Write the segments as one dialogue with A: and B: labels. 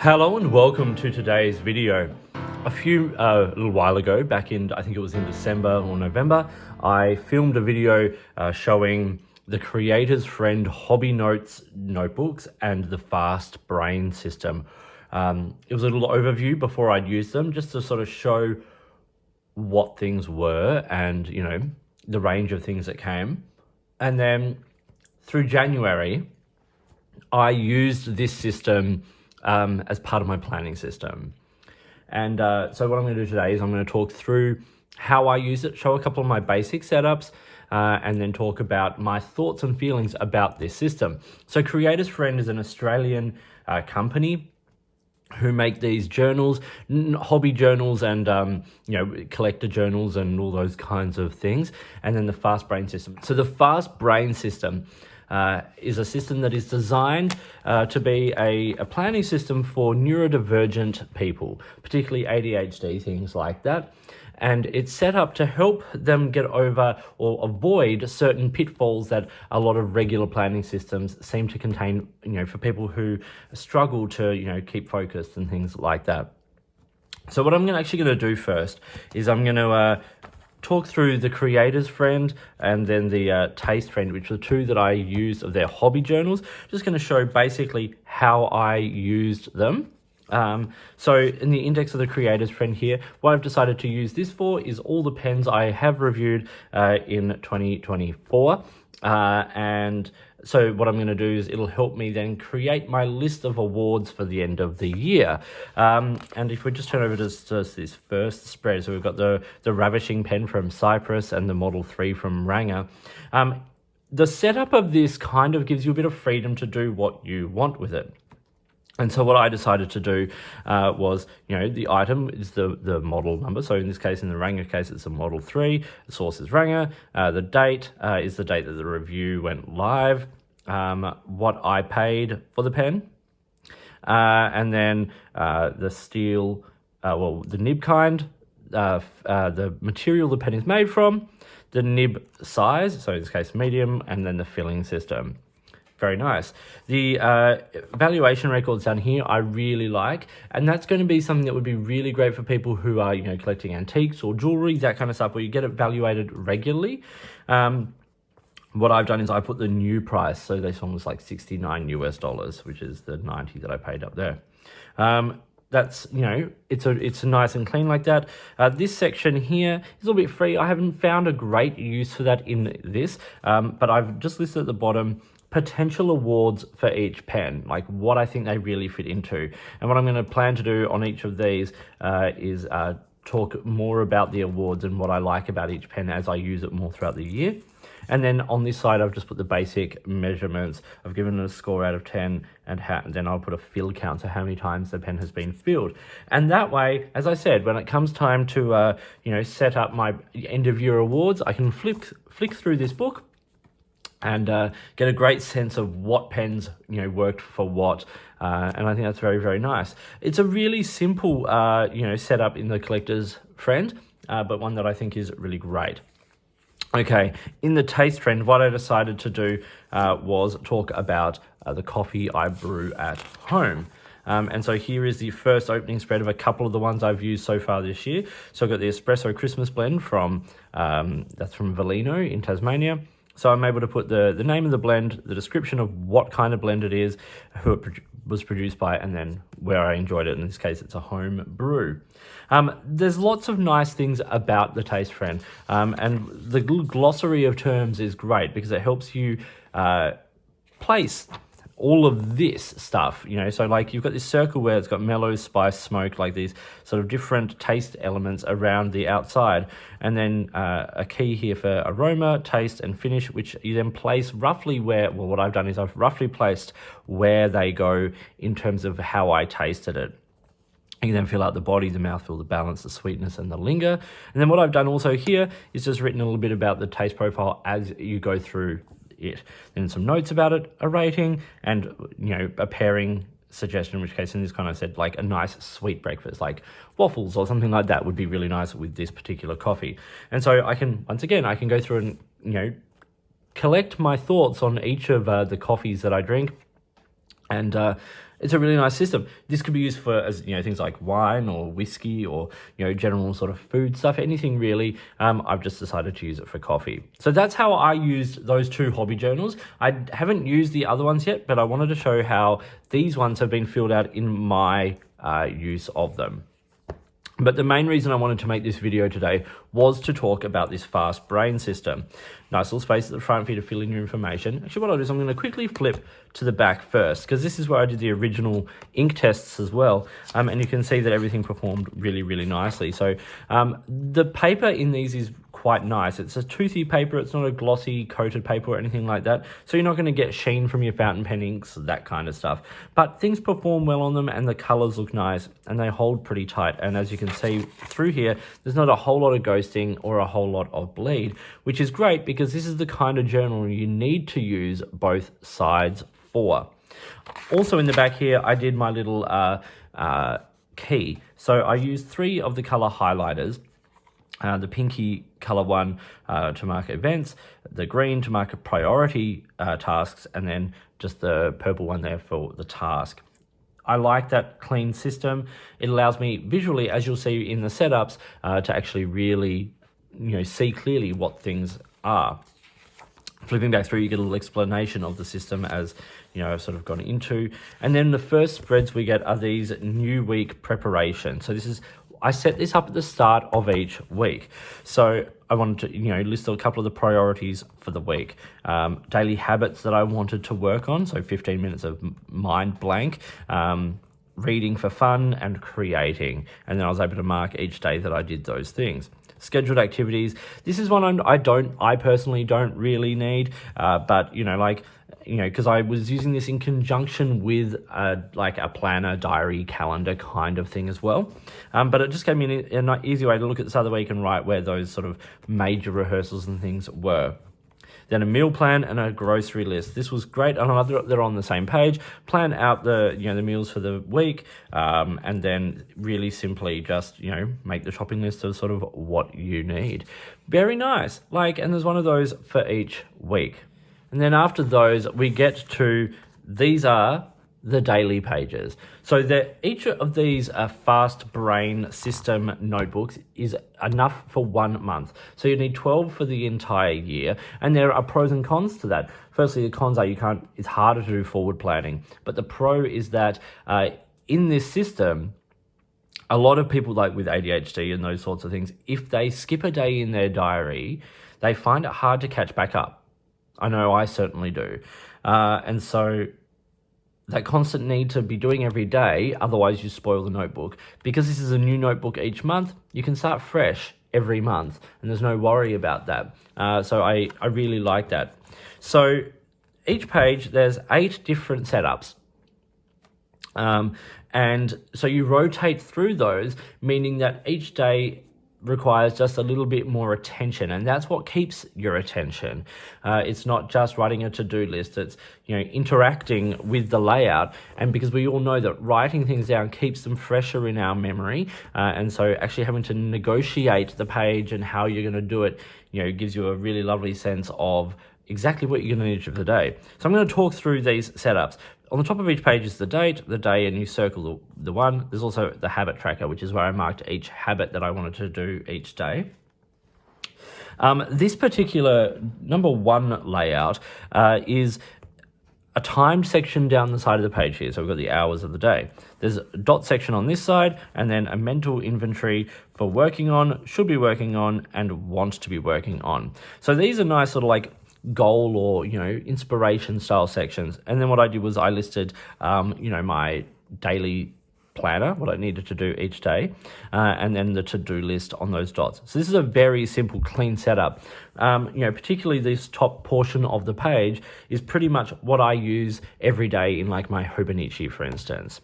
A: Hello and welcome to today's video. A little while ago, back in, I think it was in December or November, I filmed a video showing the Creator's Friend Hobby Notes notebooks and the Fast Brain system. It was a little overview before I'd use them, just to sort of show what things were and, the range of things that came. And then through January, I used this system as part of my planning system. And so what I'm going to do today is I'm going to talk through how I use it, show a couple of my basic setups, and then talk about my thoughts and feelings about this system. So Creator's Friend is an Australian company who make these journals, hobby journals and, collector journals and all those kinds of things. And then the Fast Brain system. So the Fast Brain system is a system that is designed to be a planning system for neurodivergent people, particularly ADHD, things like that. And it's set up to help them get over or avoid certain pitfalls that a lot of regular planning systems seem to contain, for people who struggle to, keep focused and things like that. So what I'm actually going to do first is I'm going to talk through the Creator's Friend and then the Taste Friend, which are the two that I used of their hobby journals. Just going to show basically how I used them. So in the index of the Creator's Friend here, what I've decided to use this for is all the pens I have reviewed in 2024. And so what I'm going to do is it'll help me then create my list of awards for the end of the year. And if we just turn over to this first spread, so we've got the Ravishing pen from Cypress and the Model 3 from Ranger. The setup of this kind of gives you a bit of freedom to do what you want with it. And so what I decided to do was, the item is the model number. So in this case, in the Ranger case, it's a Model 3. The source is Ranger. The date is the date that the review went live. What I paid for the pen. And then the steel, the nib kind, the material the pen is made from, the nib size, so in this case medium, and then the filling system. Very nice. The valuation records down here I really like, and that's going to be something that would be really great for people who are, collecting antiques or jewelry, that kind of stuff, where you get it valuated regularly. What I've done is I put the new price, so this one was like $69 US, which is the 90 that I paid up there. That's, it's nice and clean like that. This section here is a little bit free. I haven't found a great use for that in this, but I've just listed at the bottom potential awards for each pen, like what I think they really fit into. And what I'm going to plan to do on each of these is talk more about the awards and what I like about each pen as I use it more throughout the year. And then on this side, I've just put the basic measurements. I've given it a score out of 10, and then I'll put a fill count, so how many times the pen has been filled. And that way, as I said, when it comes time to set up my end of year awards, I can flick through this book and get a great sense of what pens worked for what, and I think that's very, very nice. It's a really simple setup in the Collector's Friend, but one that I think is really great. Okay, in the Taste Friend, what I decided to do was talk about the coffee I brew at home. And so here is the first opening spread of a couple of the ones I've used so far this year. So I've got the Espresso Christmas Blend from Velino in Tasmania. So I'm able to put the name of the blend, the description of what kind of blend it is, who it was produced by, and then where I enjoyed it. In this case, it's a home brew. There's lots of nice things about the Taste Friend, and the glossary of terms is great because it helps you place all of this stuff, so like you've got this circle where it's got mellow, spice, smoke, like these sort of different taste elements around the outside. And then a key here for aroma, taste, and finish, which you then place roughly what I've done is I've roughly placed where they go in terms of how I tasted it. You can then fill out the body, the mouthfeel, the balance, the sweetness, and the linger. And then what I've done also here is just written a little bit about the taste profile as you go through it. Then some notes about it, a rating, and a pairing suggestion, in which case in this kind I said like a nice sweet breakfast, like waffles or something like that would be really nice with this particular coffee. And so I can, once again, I can go through and, collect my thoughts on each of the coffees that I drink. And it's a really nice system. This could be used for, as things like wine or whiskey or general sort of food stuff, anything really. I've just decided to use it for coffee. So that's how I used those 2 hobby journals. I haven't used the other ones yet, but I wanted to show how these ones have been filled out in my use of them. But the main reason I wanted to make this video today was to talk about this fast brain system. Nice little space at the front for you to fill in your information. Actually, what I'll do is I'm going to quickly flip to the back first, because this is where I did the original ink tests as well. And you can see that everything performed really, really nicely. So the paper in these is quite nice. It's a toothy paper. It's not a glossy coated paper or anything like that. So you're not going to get sheen from your fountain pen inks, that kind of stuff. But things perform well on them and the colors look nice and they hold pretty tight. And as you can see through here, there's not a whole lot of ghosting or a whole lot of bleed, which is great because this is the kind of journal you need to use both sides for. Also in the back here, I did my little key. So I used 3 of the color highlighters. The pinky color one to mark events, the green to mark priority tasks, and then just the purple one there for the task. I like that clean system. It allows me visually, as you'll see in the setups, to actually really see clearly what things are. Flipping back through, you get a little explanation of the system as I've sort of gone into. And then the first spreads we get are these new week preparation. So I set this up at the start of each week. So I wanted to, list a couple of the priorities for the week. Daily habits that I wanted to work on. So 15 minutes of mind blank, reading for fun and creating. And then I was able to mark each day that I did those things. Scheduled activities. This is one I personally don't really need, but because I was using this in conjunction with a planner, diary, calendar kind of thing as well. But it just gave me an easy way to look at this other week and write where those sort of major rehearsals and things were. Then a meal plan and a grocery list. This was great. They're on the same page. Plan out the meals for the week, and then really simply just make the shopping list of sort of what you need. Very nice. And there's one of those for each week. And then after those, we get to, these are the daily pages. So each of these fast brain system notebooks is enough for 1 month. So you need 12 for the entire year. And there are pros and cons to that. Firstly, the cons are it's harder to do forward planning. But the pro is that in this system, a lot of people with ADHD and those sorts of things, if they skip a day in their diary, they find it hard to catch back up. I know I certainly do. And so that constant need to be doing every day, otherwise you spoil the notebook. Because this is a new notebook each month, you can start fresh every month and there's no worry about that. So I really like that. So each page, there's 8 different setups. And so you rotate through those, meaning that each day requires just a little bit more attention, and that's what keeps your attention. It's not just writing a to-do list, it's interacting with the layout, and because we all know that writing things down keeps them fresher in our memory, and so actually having to negotiate the page and how you're going to do it gives you a really lovely sense of exactly what you're going to need for the day. So I'm going to talk through these setups. On the top of each page is the date, the day, and you circle the one. There's also the habit tracker, which is where I marked each habit that I wanted to do each day. This particular number 1 layout is a timed section down the side of the page here. So we've got the hours of the day. There's a dot section on this side, and then a mental inventory for working on, should be working on, and want to be working on. So these are nice little goal or inspiration style sections. And then what I did was I listed my daily planner, what I needed to do each day, and then the to-do list on those dots. So this is a very simple, clean setup. Particularly this top portion of the page is pretty much what I use every day in my Hobonichi, for instance.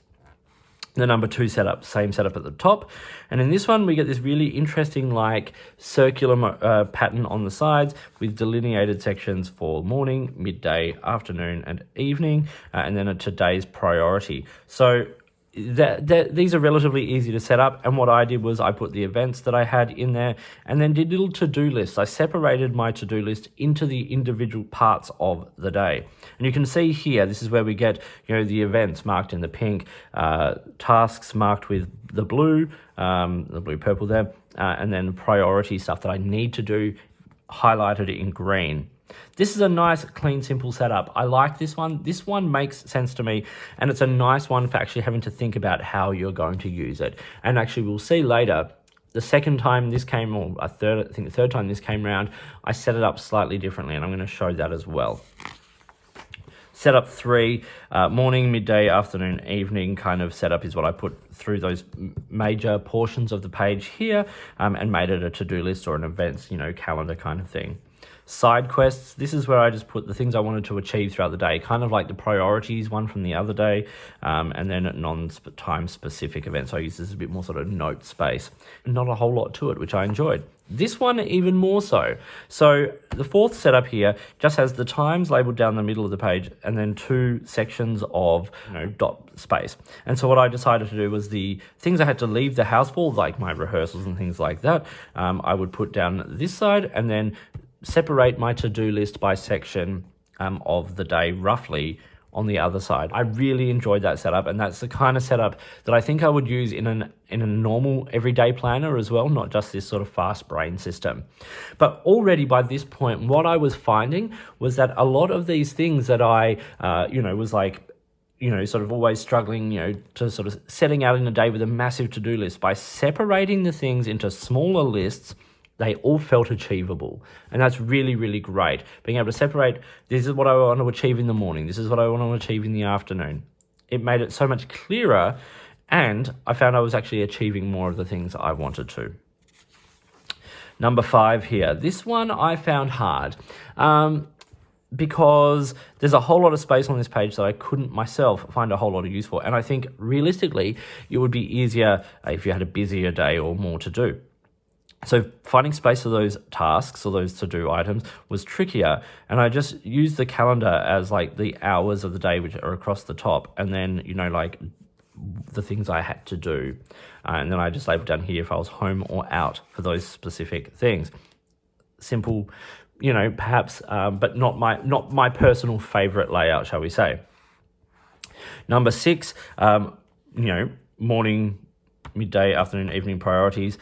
A: The number 2 setup, same setup at the top. And in this one, we get this really interesting circular pattern on the sides with delineated sections for morning, midday, afternoon, and evening, and then a today's priority. So these are relatively easy to set up, and what I did was I put the events that I had in there and then did little to-do lists. I separated my to-do list into the individual parts of the day. And you can see here, this is where we get, the events marked in the pink, tasks marked with the blue purple there, and then priority stuff that I need to do highlighted in green. This is a nice, clean, simple setup. I like this one. This one makes sense to me, and it's a nice one for actually having to think about how you're going to use it. And actually, we'll see later, the second time this came, or I think the third time this came around, I set it up slightly differently, and I'm going to show that as well. Setup 3, morning, midday, afternoon, evening kind of setup is what I put through those major portions of the page here, and made it a to-do list or an events, calendar kind of thing. Side quests, this is where I just put the things I wanted to achieve throughout the day, kind of like the priorities one from the other day, and then non-time specific events. So I use this as a bit more sort of note space. Not a whole lot to it, which I enjoyed. This one even more so. So the fourth setup here just has the times labeled down the middle of the page and then 2 sections of dot space. And so what I decided to do was the things I had to leave the house for, like my rehearsals and things like that, I would put down this side and then separate my to-do list by section of the day roughly on the other side. I really enjoyed that setup, and that's the kind of setup that I think I would use in a normal everyday planner as well, not just this sort of fast brain system. But already by this point, what I was finding was that a lot of these things that I, was like, sort of always struggling, to sort of setting out in a day with a massive to-do list, by separating the things into smaller lists, they all felt achievable. And that's really, really great. Being able to separate, this is what I want to achieve in the morning, this is what I want to achieve in the afternoon. It made it so much clearer, and I found I was actually achieving more of the things I wanted to. Number 5 here. This one I found hard. Because there's a whole lot of space on this page that I couldn't myself find a whole lot of use for. And I think realistically, it would be easier if you had a busier day or more to do. So finding space for those tasks or those to-do items was trickier, and I just used the calendar as like the hours of the day which are across the top, and then like the things I had to do, and then I just labeled down here if I was home or out for those specific things. Simple, perhaps, but not my personal favorite layout, shall we say. Number 6, morning, midday, afternoon, evening priorities,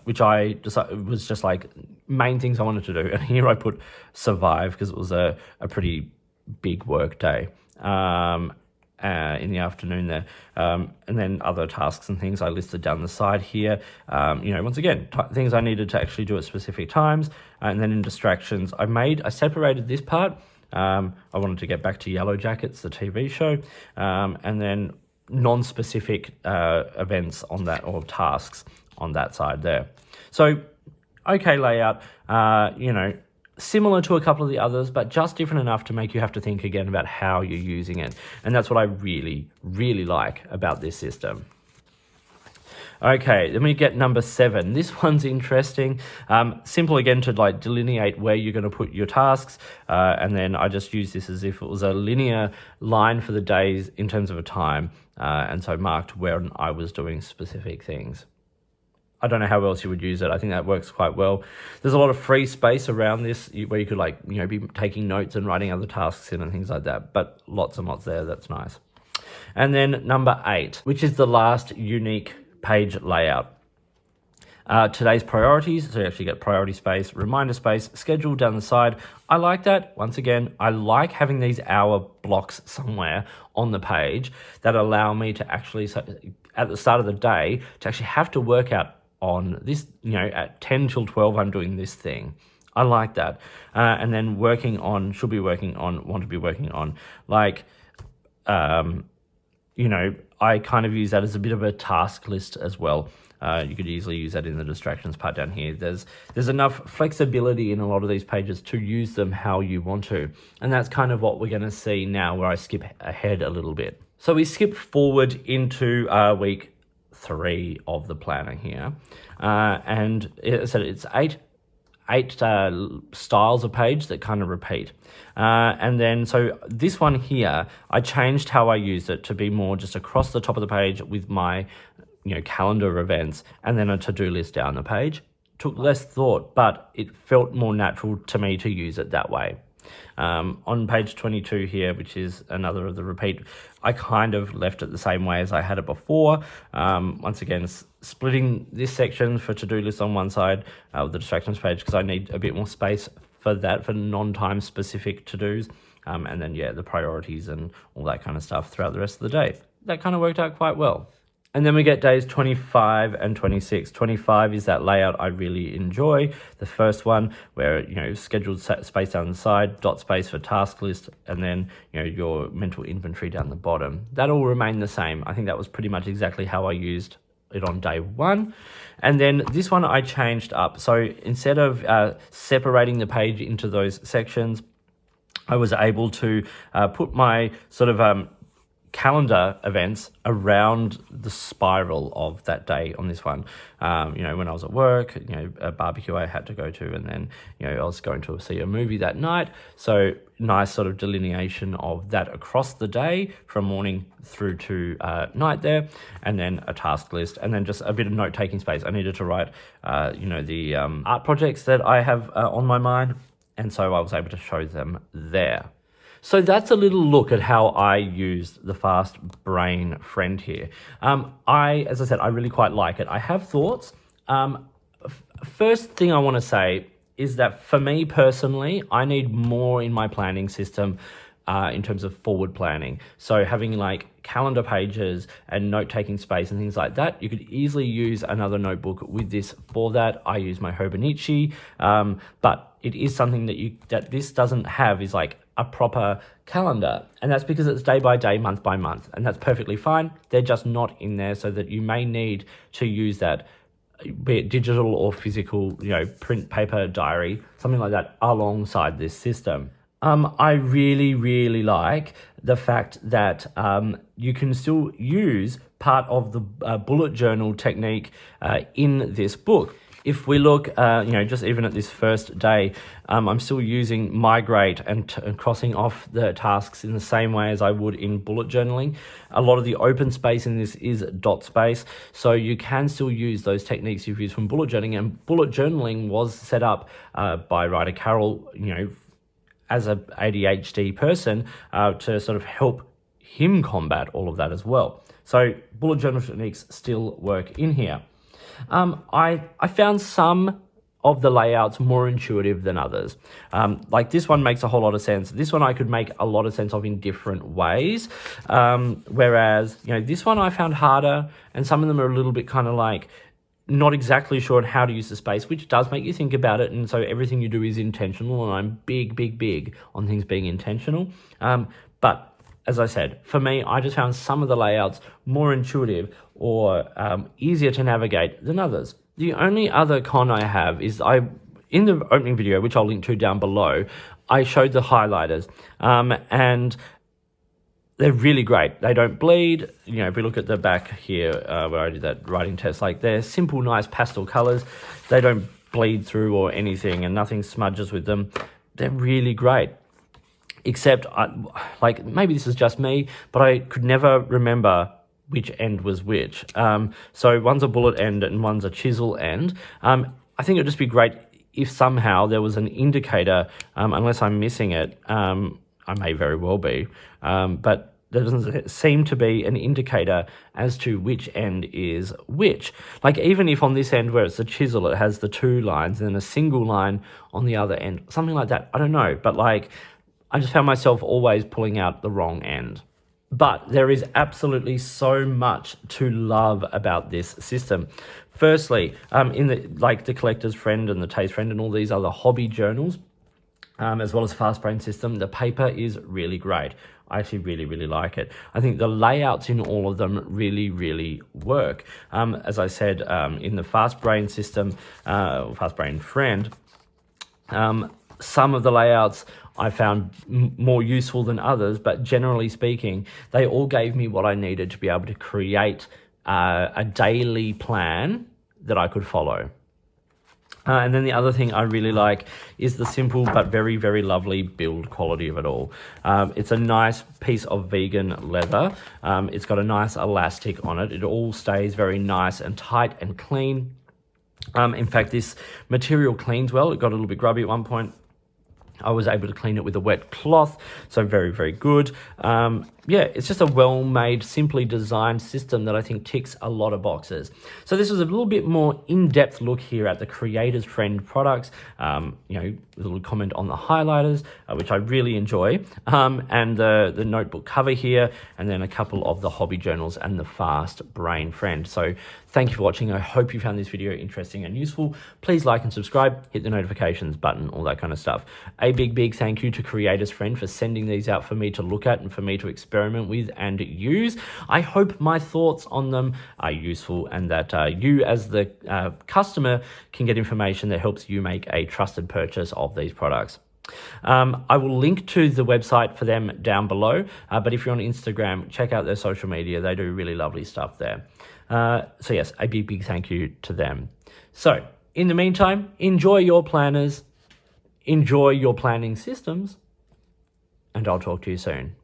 A: which I decided was just like main things I wanted to do. And here I put survive because it was a pretty big work day in the afternoon there. And then other tasks and things I listed down the side here. Once again, things I needed to actually do at specific times. And then in distractions, I separated this part. I wanted to get back to Yellow Jackets, the TV show. And then non-specific events on that, or tasks on that side there. So, okay layout, similar to a couple of the others, but just different enough to make you have to think again about how you're using it. And that's what I really, really like about this system. Okay, then we get number 7. This one's interesting. Simple again to like delineate where you're going to put your tasks, and then I just use this as if it was a linear line for the days in terms of a time, and so marked where I was doing specific things. I don't know how else you would use it. I think that works quite well. There's a lot of free space around this where you could be taking notes and writing other tasks in and things like that, but lots and lots there. That's nice. And then number 8, which is the last unique page layout. Today's priorities, so you actually get priority space, reminder space, schedule down the side. I like that. Once again, I like having these hour blocks somewhere on the page that allow me to actually, at the start of the day, to actually have to work out on this, at 10 till 12, I'm doing this thing. I like that. And then want to be working on, I kind of use that as a bit of a task list as well. You could easily use that in the distractions part down here. There's enough flexibility in a lot of these pages to use them how you want to. And that's kind of what we're going to see now, where I skip ahead a little bit. So we skip forward into week 3 of the planner here. And as I said, it's 8 styles of page that kind of repeat. And then, so this one here, I changed how I used it to be more just across the top of the page with my, calendar events, and then a to-do list down the page. Took less thought, but it felt more natural to me to use it that way. On page 22 here, which is another of the repeat, I kind of left it the same way as I had it before. Once again, splitting this section for to-do list on one side of the distractions page, because I need a bit more space for that, for non-time specific to-dos. And then, the priorities and all that kind of stuff throughout the rest of the day. That kind of worked out quite well. And then we get days 25 and 26. 25 is that layout I really enjoy. The first one where, scheduled space down the side, dot space for task list, and then, your mental inventory down the bottom. That all remained the same. I think that was pretty much exactly how I used it on day one. And then this one I changed up. So instead of separating the page into those sections, I was able to put my sort of calendar events around the spiral of that day on this one. When I was at work, a barbecue I had to go to, and then, I was going to see a movie that night. So nice sort of delineation of that across the day from morning through to night there, and then a task list, and then just a bit of note-taking space. I needed to write, the art projects that I have on my mind, and so I was able to show them there. So that's a little look at how I used the Fast Brain Friend here. As I said, I really quite like it. I have thoughts. First thing I want to say is that for me personally, I need more in my planning system in terms of forward planning. So having like calendar pages and note-taking space and things like that, you could easily use another notebook with this for that. I use my Hobonichi, but it is something that this doesn't have, is like a proper calendar, and that's because it's day by day, month by month, and that's perfectly fine. They're just not in there, so that you may need to use that, be it digital or physical, print, paper, diary, something like that, alongside this system. I really, really like the fact that you can still use part of the bullet journal technique in this book. If we look, just even at this first day, I'm still using migrate and crossing off the tasks in the same way as I would in bullet journaling. A lot of the open space in this is dot space, so you can still use those techniques you've used from bullet journaling. And bullet journaling was set up by writer Carol, as a ADHD person, to sort of help him combat all of that as well. So bullet journal techniques still work in here. I found some of the layouts more intuitive than others. Like this one makes a whole lot of sense. This one I could make a lot of sense of in different ways. Whereas, this one I found harder, and some of them are a little bit kind of like not exactly sure on how to use the space, which does make you think about it. And so everything you do is intentional, and I'm big on things being intentional. But as I said, for me, I just found some of the layouts more intuitive or easier to navigate than others. The only other con I have is in the opening video, which I'll link to down below, I showed the highlighters, and they're really great. They don't bleed. If we look at the back here where I did that writing test, like they're simple, nice pastel colors. They don't bleed through or anything, and nothing smudges with them. They're really great. Except, maybe this is just me, but I could never remember which end was which. So one's a bullet end and one's a chisel end. I think it would just be great if somehow there was an indicator, unless I'm missing it. I may very well be, but there doesn't seem to be an indicator as to which end is which. Like even if on this end where it's the chisel, it has the 2 lines and then a single line on the other end, something like that. I don't know, but I just found myself always pulling out the wrong end. But there is absolutely so much to love about this system. Firstly, in the Collector's Friend and the Taste Friend and all these other hobby journals, as well as Fast Brain system, the paper is really great. I actually really, really like it. I think the layouts in all of them really, really work. As I said, in the Fast Brain system, Fast Brain Friend, some of the layouts I found more useful than others, but generally speaking, they all gave me what I needed to be able to create a daily plan that I could follow. And then the other thing I really like is the simple but very, very lovely build quality of it all. It's a nice piece of vegan leather. It's got a nice elastic on it. It all stays very nice and tight and clean. In fact, this material cleans well. It got a little bit grubby at one point. I was able to clean it with a wet cloth, so very, very good. Yeah, it's just a well-made, simply designed system that I think ticks a lot of boxes. So this was a little bit more in-depth look here at the Creator's Friend products. You know, a little comment on the highlighters, which I really enjoy, and the notebook cover here, and then a couple of the hobby journals and the Fast Brain Friend. So thank you for watching. I hope you found this video interesting and useful. Please like and subscribe, hit the notifications button, all that kind of stuff. A big, big thank you to Creator's Friend for sending these out for me to look at and for me to experiment with and use. I hope my thoughts on them are useful and that you as the customer can get information that helps you make a trusted purchase of these products. I will link to the website for them down below, but if you're on Instagram, check out their social media. They do really lovely stuff there. So yes, a big, big thank you to them. So in the meantime, enjoy your planners, enjoy your planning systems, and I'll talk to you soon.